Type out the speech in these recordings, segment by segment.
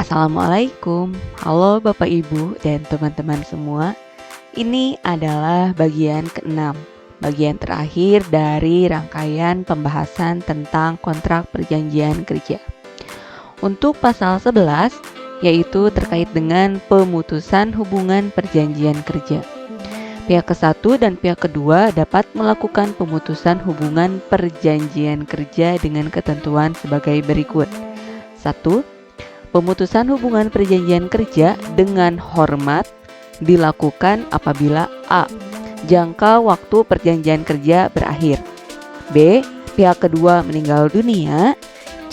Assalamualaikum, halo Bapak Ibu dan teman-teman semua. Ini adalah bagian ke-6, bagian terakhir dari rangkaian pembahasan tentang kontrak perjanjian kerja. Untuk pasal 11, yaitu terkait dengan pemutusan hubungan perjanjian kerja. Pihak ke-1 dan pihak kedua dapat melakukan pemutusan hubungan perjanjian kerja dengan ketentuan sebagai berikut. 1. Pemutusan hubungan perjanjian kerja dengan hormat dilakukan apabila A. Jangka waktu perjanjian kerja berakhir. B. Pihak kedua meninggal dunia.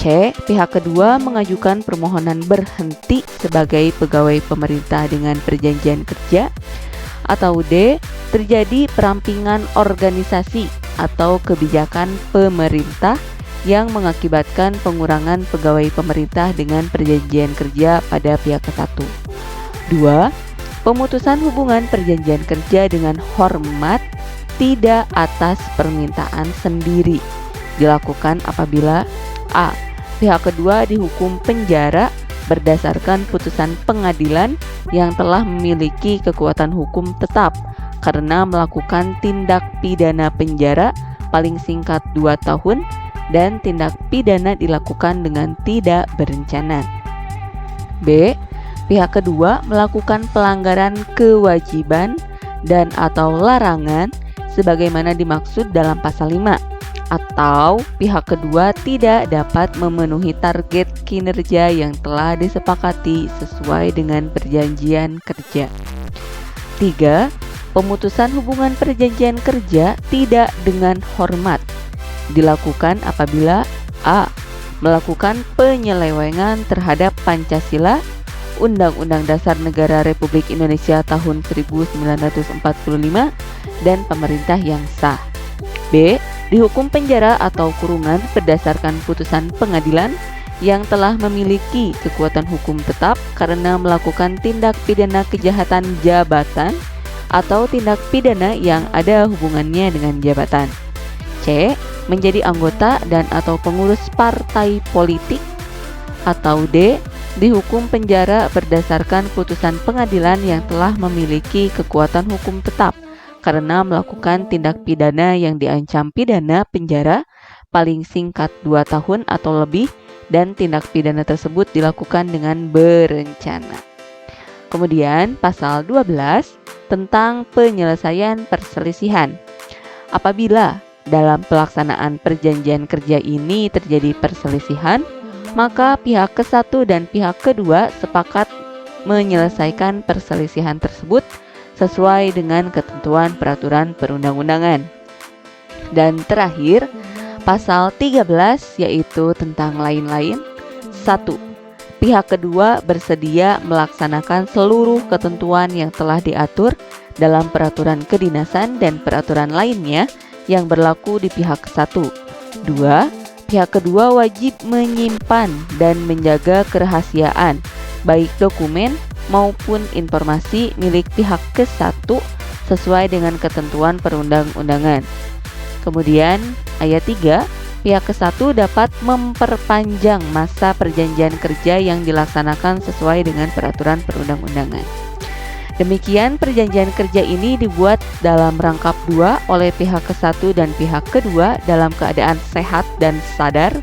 C. Pihak kedua mengajukan permohonan berhenti sebagai pegawai pemerintah dengan perjanjian kerja. Atau D. Terjadi perampingan organisasi atau kebijakan pemerintah yang mengakibatkan pengurangan pegawai pemerintah dengan perjanjian kerja pada pihak ke-1. 2. Pemutusan hubungan perjanjian kerja dengan hormat tidak atas permintaan sendiri dilakukan apabila A. Pihak kedua dihukum penjara berdasarkan putusan pengadilan yang telah memiliki kekuatan hukum tetap karena melakukan tindak pidana penjara paling singkat 2 tahun dan tindak pidana dilakukan dengan tidak berencana. B. Pihak kedua melakukan pelanggaran kewajiban dan atau larangan sebagaimana dimaksud dalam pasal 5, atau pihak kedua tidak dapat memenuhi target kinerja yang telah disepakati sesuai dengan perjanjian kerja. 3. Pemutusan hubungan perjanjian kerja tidak dengan hormat dilakukan apabila A. Melakukan penyelewengan terhadap Pancasila, Undang-Undang Dasar Negara Republik Indonesia tahun 1945 dan pemerintah yang sah. B. Dihukum penjara atau kurungan berdasarkan putusan pengadilan yang telah memiliki kekuatan hukum tetap karena melakukan tindak pidana kejahatan jabatan atau tindak pidana yang ada hubungannya dengan jabatan. C. Menjadi anggota dan atau pengurus partai politik. Atau D. Dihukum penjara berdasarkan putusan pengadilan yang telah memiliki kekuatan hukum tetap karena melakukan tindak pidana yang diancam pidana penjara paling singkat 2 tahun atau lebih dan tindak pidana tersebut dilakukan dengan berencana. Kemudian pasal 12 tentang penyelesaian perselisihan. Apabila dalam pelaksanaan perjanjian kerja ini terjadi perselisihan, maka pihak ke-1 dan pihak kedua sepakat menyelesaikan perselisihan tersebut sesuai dengan ketentuan peraturan perundang-undangan. Dan terakhir, pasal 13 yaitu tentang lain-lain. 1. Pihak kedua bersedia melaksanakan seluruh ketentuan yang telah diatur dalam peraturan kedinasan dan peraturan lainnya yang berlaku di pihak ke-1. 2. Pihak kedua wajib menyimpan dan menjaga kerahasiaan baik dokumen maupun informasi milik pihak ke-1 sesuai dengan ketentuan perundang-undangan. Kemudian ayat 3, pihak ke-1 dapat memperpanjang masa perjanjian kerja yang dilaksanakan sesuai dengan peraturan perundang-undangan. Demikian perjanjian kerja ini dibuat dalam rangkap 2 oleh pihak ke-1 dan pihak kedua dalam keadaan sehat dan sadar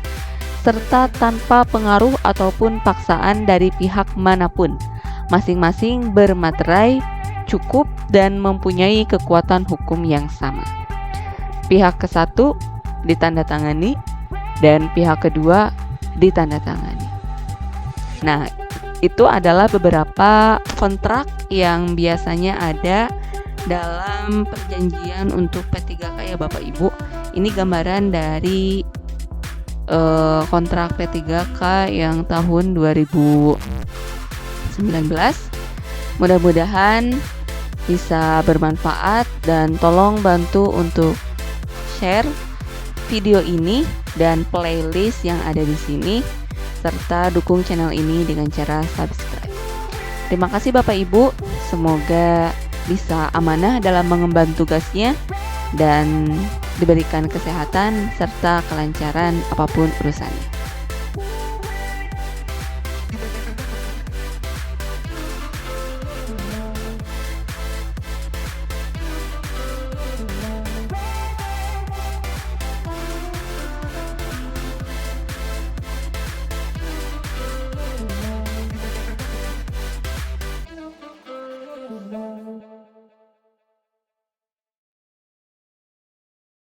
serta tanpa pengaruh ataupun paksaan dari pihak manapun. Masing-masing bermaterai, cukup dan mempunyai kekuatan hukum yang sama. Pihak ke-1 ditandatangani dan pihak kedua ditandatangani. Nah, itu adalah beberapa kontrak yang biasanya ada dalam perjanjian untuk P3K ya Bapak Ibu. Ini gambaran dari kontrak P3K yang tahun 2019. Mudah-mudahan bisa bermanfaat dan tolong bantu untuk share video ini dan playlist yang ada di sini serta dukung channel ini dengan cara subscribe. Terima kasih Bapak Ibu, semoga bisa amanah dalam mengemban tugasnya dan diberikan kesehatan serta kelancaran apapun urusannya.